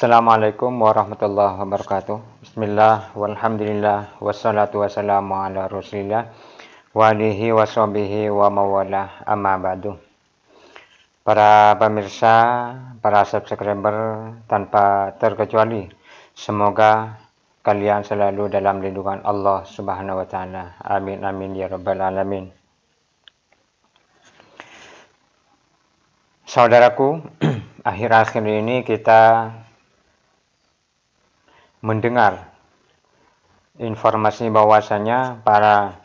Assalamualaikum warahmatullahi wabarakatuh. Bismillah, walhamdulillah, wassalatu wassalamu ala rasulillah, wa alihi wa sahbihi wa mawalah, amma ba'du. Para pemirsa, para subscriber, tanpa terkecuali, semoga kalian selalu dalam lindungan Allah Subhanahu wa Ta'ala. Amin, amin, ya Rabbal 'Alamin. Saudaraku, akhir-akhir ini kita mendengar informasi bahwasanya para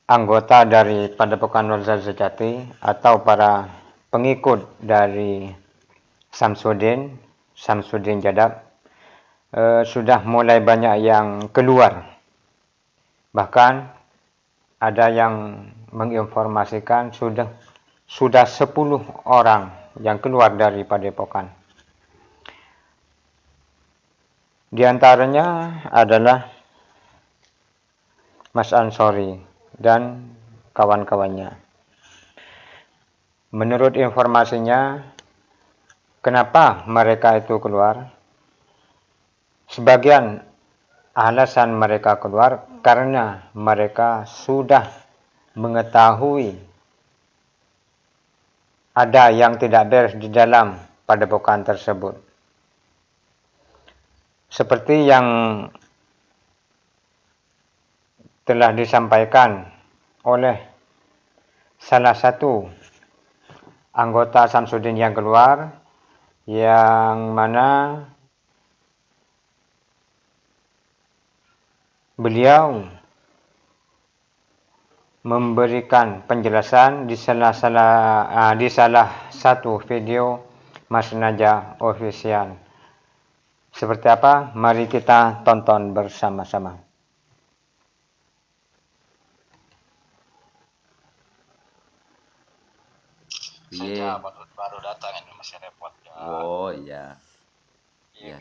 anggota dari Padepokan Nurul Sejati atau para pengikut dari Samsudin Jadab sudah mulai banyak yang keluar. Bahkan ada yang menginformasikan sudah 10 orang yang keluar dari Padepokan. Di antaranya adalah Mas Ansori dan kawan-kawannya. Menurut informasinya, kenapa mereka itu keluar? Sebagian alasan mereka keluar karena mereka sudah mengetahui ada yang tidak beres di dalam padepokan tersebut. Seperti yang telah disampaikan oleh salah satu anggota Samsudin yang keluar, yang mana beliau memberikan penjelasan di salah satu video Mas Najah Official. Seperti apa? Mari kita tonton bersama-sama. Saya baru datang ini masih repot ya. Oh iya. Iya.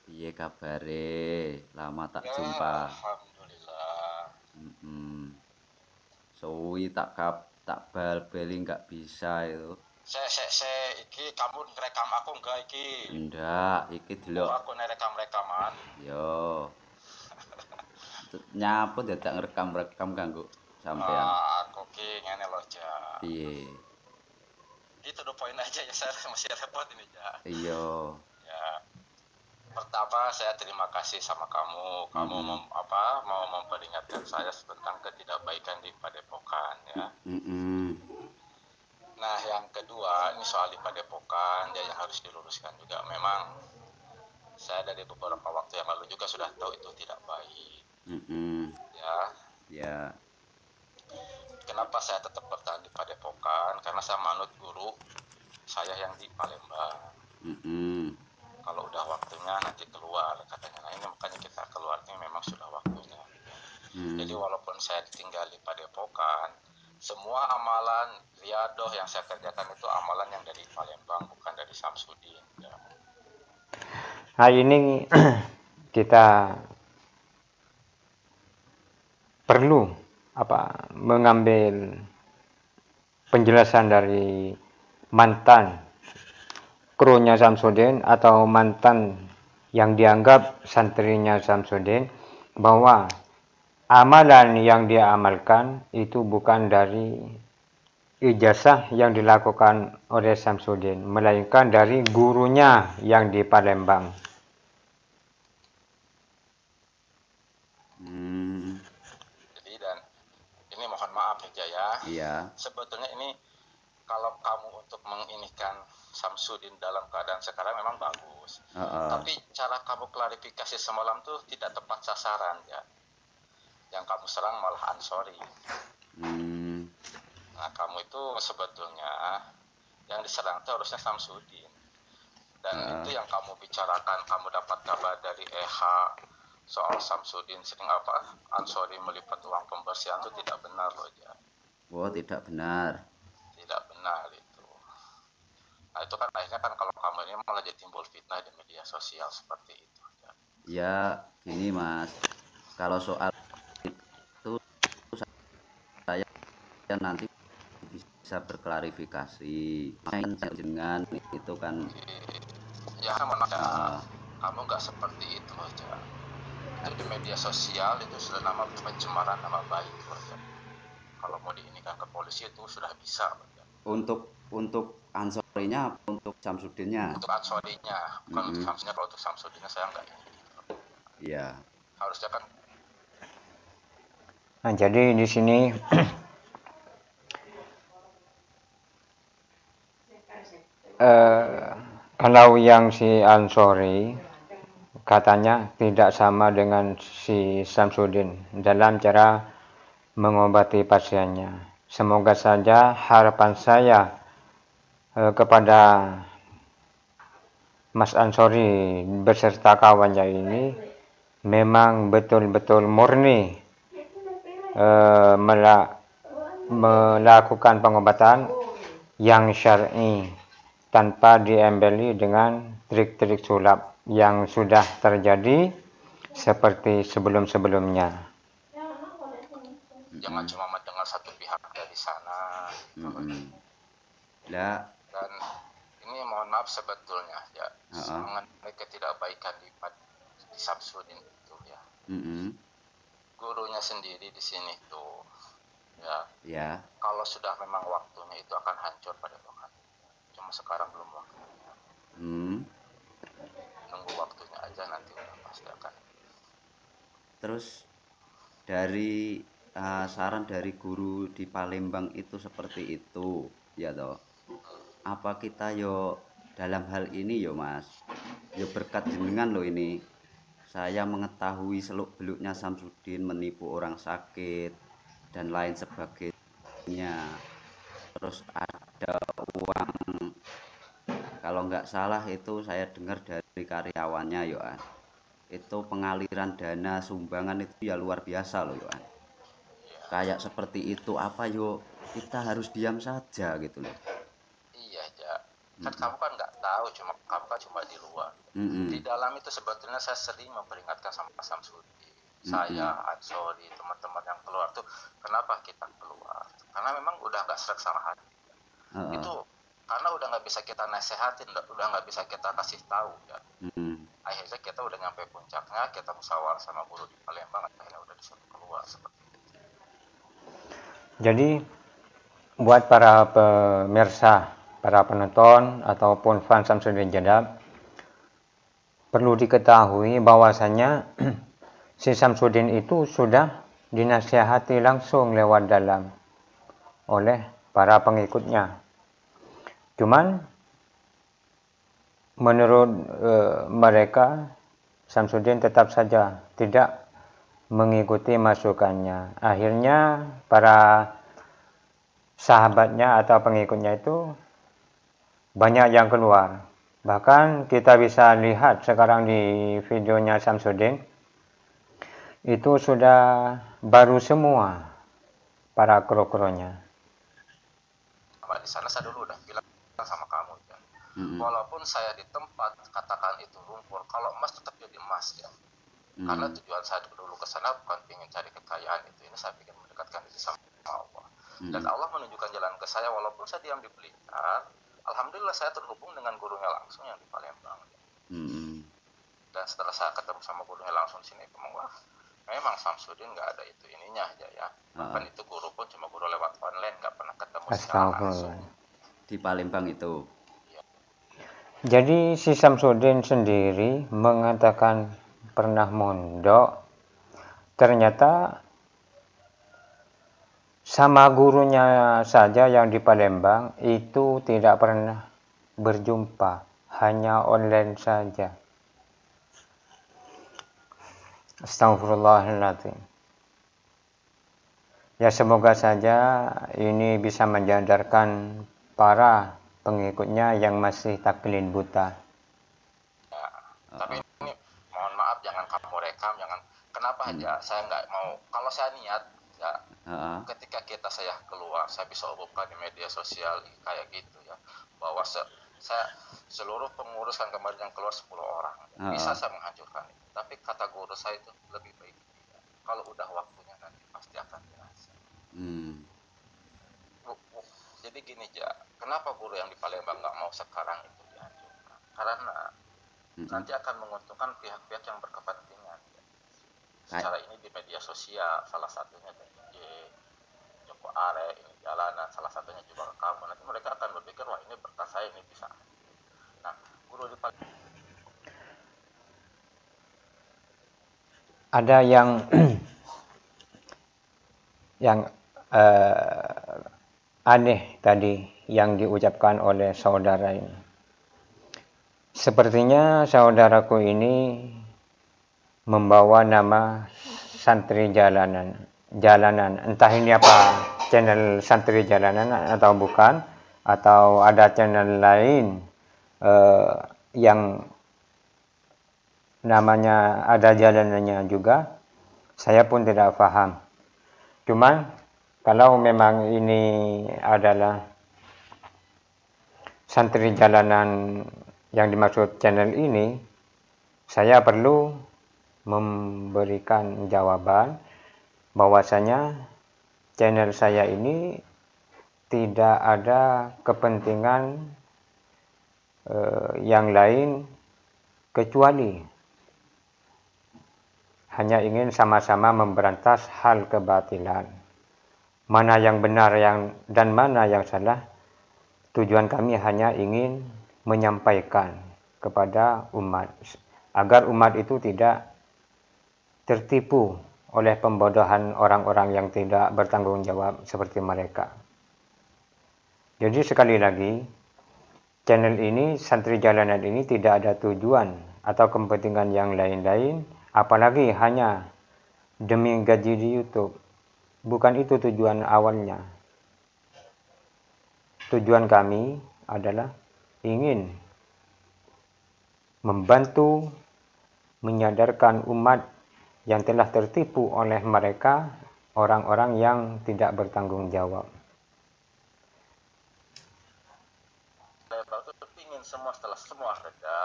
Piye kabare? Lama tak jumpa. Alhamdulillah. Suwi tak bal-bali nggak bisa itu. Saya iki kamu ngerekam aku enggak iki? Ndak, iki delok. Aku ngerekam-rekaman. Yo. Nyapa dadak ngerekam kanggo sampean. Aku ki ngene lho, Ja. Piye? Itu do poin aja ya, saya masih repot ini, Ja. Iya. Ya. Pertama saya terima kasih sama kamu. Kamu mau memperingatkan saya tentang ketidakbaikan di Padepokan ya. Nah, yang kedua ini soal di Padepokan ya, yang harus diluruskan juga. Memang saya dari beberapa waktu yang lalu juga sudah tahu itu tidak baik. Ya. Kenapa saya tetap bertahan di Padepokan? Karena saya manut guru saya yang di Palembang. Kalau udah waktunya nanti keluar katanya. Nah, ini makanya kita keluarnya memang sudah waktunya. Jadi walaupun saya ditinggal di Padepokan, semua amalan riadoh yang saya kerjakan itu amalan yang dari Palembang, bukan dari Samsudin ya. Nah, ini kita perlu mengambil penjelasan dari mantan krunya Samsudin atau mantan yang dianggap santrinya Samsudin, bahwa amalan yang dia amalkan itu bukan dari ijazah yang dilakukan oleh Samsudin, melainkan dari gurunya yang di Palembang. Jadi dan ini mohon maaf ya, Jaya. Iya. Sebetulnya ini kalau kamu untuk menginikan Samsudin dalam keadaan sekarang memang bagus. Tapi cara kamu klarifikasi semalam tuh tidak tepat sasaran ya. Yang kamu serang malah Ansori. Nah, kamu itu sebetulnya yang diserang itu harusnya Samsudin. Dan itu yang kamu bicarakan, kamu dapat kabar dari EH soal Samsudin sering Ansori melipat uang pembersihan itu tidak benar loh ya. Oh, tidak benar. Tidak benar itu. Nah, itu kan akhirnya kan kalau kamu ini malah jadi timbul fitnah di media sosial seperti itu ya. Ya, gini Mas. Kalau soal itu saya nanti bisa berklarifikasi dengan itu kan. Ya mana kamu nggak seperti itu aja. Itu di media sosial itu sudah nama pencemaran nama baik aja. Kalau mau diinikan ke polisi itu sudah bisa aja. Untuk ansorinya apa untuk Samsudinnya? Untuk ansorinya, bukan untuk Samsudinnya. Kalau untuk Samsudinnya saya nggak ini. Iya. Harusnya kan. Nah, jadi di sini kalau yang si Ansori katanya tidak sama dengan si Samsudin dalam cara mengobati pasiennya. Semoga saja harapan saya kepada Mas Ansori beserta kawannya ini memang betul-betul murni melakukan pengobatan yang syar'i tanpa diembeli dengan trik-trik sulap yang sudah terjadi seperti sebelum-sebelumnya. Jangan cuma mendengar satu pihak dari sana. Dan ini mohon maaf sebetulnya ya mengenai ketidakbaikan di Samsudin itu ya. Gurunya sendiri di sini tuh ya. Kalau sudah memang waktunya itu akan hancur pada Tuhan. Cuma sekarang belum waktunya. Nunggu waktunya aja nanti udah pasti akan. Terus dari saran dari guru di Palembang itu seperti itu ya toh. Apa kita yo dalam hal ini yo Mas, yo berkat jenengan loh ini. Saya mengetahui seluk-beluknya Samsudin menipu orang sakit dan lain sebagainya. Terus ada uang, kalau nggak salah itu saya dengar dari karyawannya Yohan. Itu pengaliran dana sumbangan itu ya luar biasa loh Yohan. Kayak seperti itu apa yo kita harus diam saja gitu loh. Iya aja. Kan kamu kan nggak tahu, kamu kan cuma di luar. Di dalam itu sebetulnya saya sering memperingatkan sama Samsudin. Saya, Ansori, teman-teman yang keluar tuh, kenapa kita keluar? Karena memang udah nggak serak sama hati. Itu karena udah nggak bisa kita nasehatin, udah nggak bisa kita kasih tahu ya. Akhirnya kita udah nyampe puncaknya, kita musyawarah sama guru di Palembang, akhirnya udah disuruh keluar seperti itu. Jadi buat para pemirsa, para penonton ataupun fans Samsudin Jedab, perlu diketahui bahwasanya si Samsudin itu sudah dinasihati langsung lewat dalam oleh para pengikutnya. Cuman menurut mereka Samsudin tetap saja tidak mengikuti masukannya. Akhirnya para sahabatnya atau pengikutnya itu banyak yang keluar. Bahkan kita bisa lihat sekarang di videonya Samsudin itu sudah baru semua para kru-krunya. Di sana saya dulu udah bilang sama kamu ya. Walaupun saya di tempat katakan itu lumpur, kalau emas tetap jadi emas ya. Karena tujuan saya dulu ke sana bukan ingin cari kekayaan itu. Ini saya ingin mendekatkan diri sama Allah. Dan Allah menunjukkan jalan ke saya walaupun saya diam di Blitar. Alhamdulillah saya terhubung dengan gurunya langsung yang di Palembang. Dan setelah saya ketemu sama gurunya langsung di sini, memang Samsudin nggak ada itu ininya aja ya. Bahkan itu guru pun cuma guru lewat online, nggak pernah ketemu secara langsung. Di Palembang itu. Ya. Jadi si Samsudin sendiri mengatakan pernah mondok, ternyata sama gurunya saja yang di Palembang itu tidak pernah berjumpa, hanya online saja. Astagfirullahaladzim. Ya semoga saja ini bisa menyadarkan para pengikutnya yang masih taklid buta. Ya, tapi ini mohon maaf jangan kamu rekam, jangan. Kenapa aja saya nggak mau, kalau saya niat ya ketika saya keluar saya bisa umumkan di media sosial kayak gitu ya, bahwa saya seluruh pengurus kan kemarin yang keluar 10 orang bisa saya menghancurkan itu. Tapi kata guru saya itu lebih baik ya. Kalau udah waktunya nanti pasti akan dirasa. Jadi gini ya, kenapa guru yang di Palembang nggak mau sekarang itu dihancurkan? Karena nanti akan menguntungkan pihak-pihak yang berkepentingan. Ya. Secara ini di media sosial, salah satunya DJ Joko Are, ini jalanan, salah satunya juga kamu. Nanti mereka akan berpikir, wah ini berkas saya ini bisa. Nah, guru di Palembang ada yang aneh tadi yang diucapkan oleh saudara ini. Sepertinya saudaraku ini membawa nama santri jalanan. Entah ini apa channel santri jalanan atau bukan, atau ada channel lain yang namanya ada jalanannya juga, saya pun tidak paham. Cuman kalau memang ini adalah santri jalanan yang dimaksud channel ini, saya perlu memberikan jawaban bahwasanya channel saya ini tidak ada kepentingan yang lain kecuali hanya ingin sama-sama memberantas hal kebatilan. Mana yang benar dan mana yang salah, tujuan kami hanya ingin menyampaikan kepada umat, agar umat itu tidak tertipu oleh pembodohan orang-orang yang tidak bertanggung jawab seperti mereka. Jadi sekali lagi, channel ini, santri jalanan ini tidak ada tujuan atau kepentingan yang lain-lain, apalagi hanya demi gaji di YouTube. Bukan itu tujuan awalnya. Tujuan kami adalah ingin membantu menyadarkan umat yang telah tertipu oleh mereka, orang-orang yang tidak bertanggung jawab. Palembang itu ingin semua, setelah semua reda,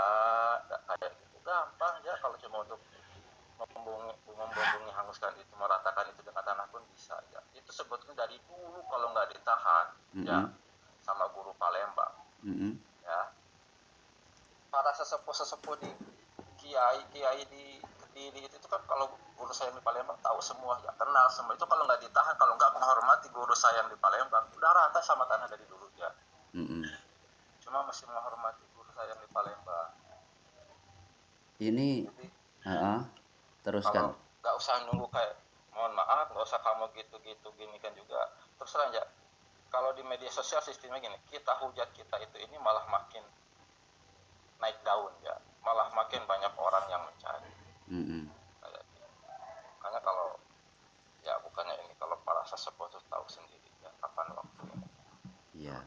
kayak gitu gampang ya, kalau cuma untuk membumbungi, hanguskan itu, meratakan itu dengan tanah pun bisa ya. Itu sebetulnya dari dulu kalau nggak ditahan ya sama guru Palembang ya, para sesepuh di kiai di Kediri itu kan, kalau guru saya di Palembang tahu semua ya, kenal semua. Itu kalau nggak ditahan, kalau nggak menghormati guru saya yang di Palembang, udah rata sama tanah dari dulu ya. Cuma masih menghormati guru saya yang di Palembang. Ini teruskan. Kalau nggak usah nunggu kayak, mohon maaf, nggak usah kamu gitu-gitu gini kan juga. Terus terang aja, kalau di media sosial sistemnya gini, kita hujat kita itu ini malah makin naik daun ya, malah makin banyak orang yang mencari. Kayak gitu. Makanya kalau ya, bukannya ini, kalau para sesepuh itu tahu sendiri ya kapan waktunya. Iya.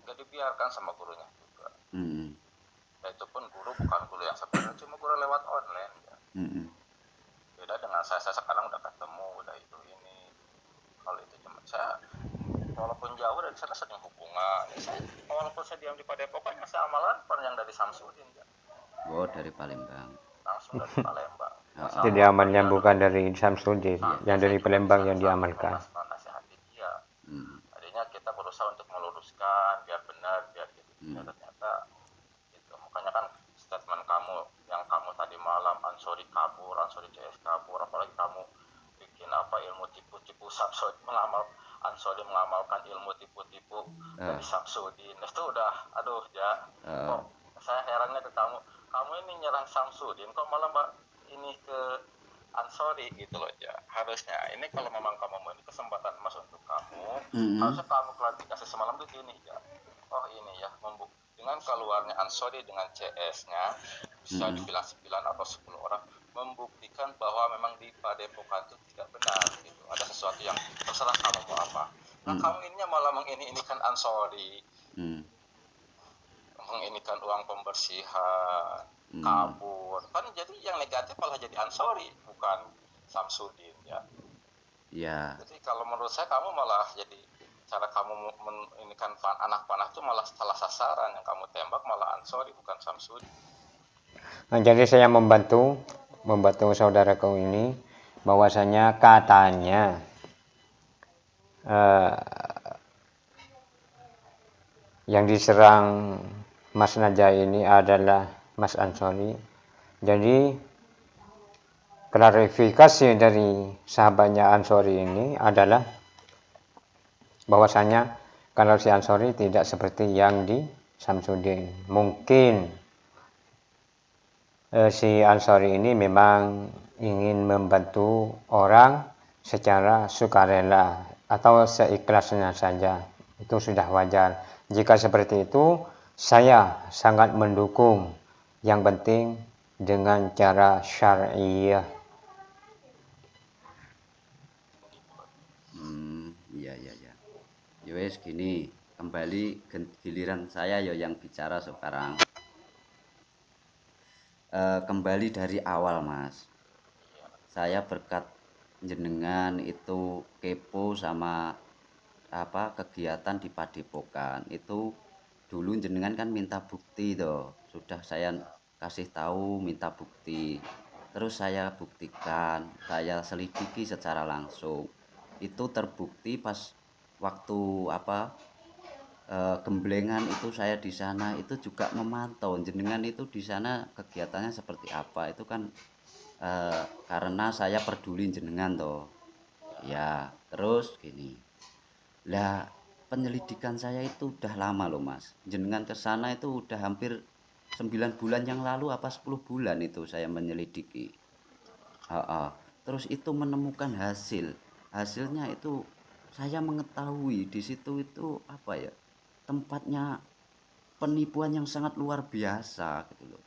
Nggak dibiarkan sama gurunya juga. Ya, itu pun guru bukan guru yang sebenarnya, cuma guru lewat online ya. Beda dengan saya sekarang udah ketemu, udah itu ini. Kalau itu cuma saya, walaupun jauh dari sana sering hubungan ya, saya walaupun saya diam di Padepokan, saya amalan yang dari Samsudin ya. Oh, dari Palembang. Langsung dari Palembang. Jadi amalnya bukan dari Samsudin, yang dari Palembang yang diamalkan. Nasihati dia. Artinya kita berusaha untuk meluruskan biar benar, biar gitu. Ternyata itu, makanya kan statement kamu yang kamu tadi malam, Ansori kabur, Ansori CS kabur, apalagi kamu bikin apa, ilmu tipu-tipu Samsudin, Ansori mengamalkan ilmu tipu-tipu dari Samsudin. Itu udah, aduh ya, kok saya herannya ke kamu ini nyerang Samsudin, kok malah ini ke Ansori gitu loh ya. Harusnya ini kalau memang kamu mau, ini kesempatan emas untuk kamu, harusnya kamu klarifikasi semalam tuh gini ya. Oh ini ya, dengan keluarnya Ansori dengan CS-nya, bisa dibilang 9 atau 10 orang, membuktikan bahwa memang di Padepokan itu tidak benar gitu. Ada sesuatu yang terserah kamu mau apa. Nah kamu ininya malah mengini-inikan Ansori, menginikan uang pembersihan, kabur. Kan jadi yang negatif malah jadi Ansori, bukan Samsudin ya. Iya. Jadi kalau menurut saya kamu malah jadi, cara kamu menginikan anak panah itu malah salah sasaran, yang kamu tembak malah Ansori bukan Samsudin. Nah, jadi saya membantu saudaraku ini, bahwasanya katanya yang diserang Mas Najah ini adalah Mas Ansori. Jadi klarifikasi dari sahabatnya Ansori ini adalah bahwasanya kalau si Ansori tidak seperti yang di Samsudin. Mungkin si Ansori ini memang ingin membantu orang secara sukarela atau seikhlasnya saja. Itu sudah wajar. Jika seperti itu, saya sangat mendukung. Yang penting dengan cara syariah. Iya. Ya wes gini, kembali giliran saya ya yang bicara sekarang. Kembali dari awal, Mas. Saya berkat jenengan itu kepo sama kegiatan di Padepokan. Itu dulu jenengan kan minta bukti toh. Sudah saya kasih tahu minta bukti. Terus saya buktikan, saya selidiki secara langsung. Itu terbukti pas waktu gemblengan itu saya di sana itu juga memantau jenengan itu di sana kegiatannya seperti apa. Itu kan karena saya peduli jenengan toh. Ya, terus gini. Lah, penyelidikan saya itu udah lama loh, Mas. Jenengan ke sana itu udah hampir 9 bulan yang lalu apa 10 bulan itu saya menyelidiki. Terus itu menemukan hasilnya itu saya mengetahui di situ itu tempatnya penipuan yang sangat luar biasa gitu loh,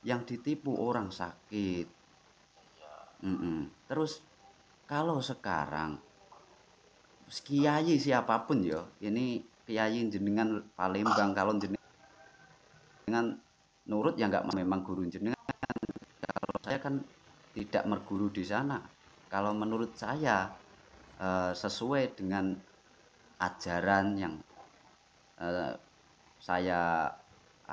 yang ditipu orang sakit. Terus kalau sekarang kiai siapapun ya, ini kiai jenengan Palembang, kalau jenengan nurut ya nggak, memang guru jenengan. Kalau saya kan tidak berguru di sana. Kalau menurut saya sesuai dengan ajaran yang saya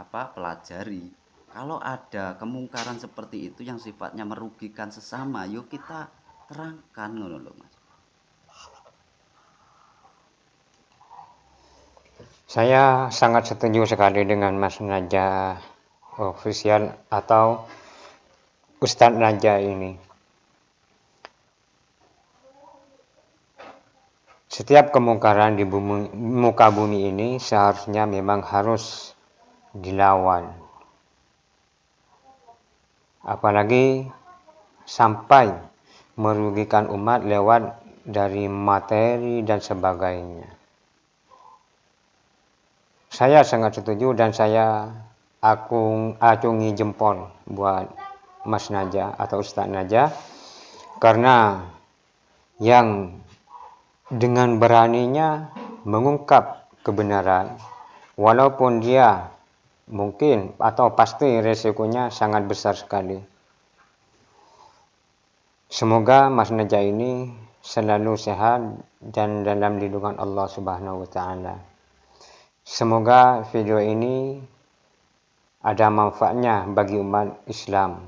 pelajari, kalau ada kemungkaran seperti itu yang sifatnya merugikan sesama, yuk kita terangkan ngono lho, Mas. Saya sangat setuju sekali dengan Mas Najah official atau Ustadz Najah ini. Setiap kemungkaran di muka bumi ini seharusnya memang harus dilawan. Apalagi sampai merugikan umat lewat dari materi dan sebagainya. Saya sangat setuju dan saya acungi jempol buat Mas Najah atau Ustadz Najah, karena yang dengan beraninya mengungkap kebenaran, walaupun dia mungkin atau pasti resikonya sangat besar sekali. Semoga Mas Najah ini selalu sehat dan dalam lindungan Allah Subhanahu wa Ta'ala. Semoga video ini ada manfaatnya bagi umat Islam,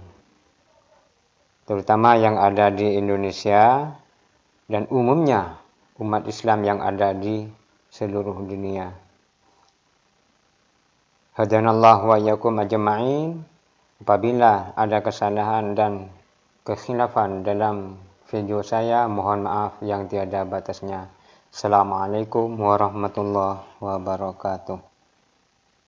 terutama yang ada di Indonesia dan umumnya umat Islam yang ada di seluruh dunia. Hadanallahu wa iyyakum ajma'in. Apabila ada kesalahan dan kekhilafan dalam video saya, mohon maaf yang tiada batasnya. Assalamualaikum warahmatullahi wabarakatuh.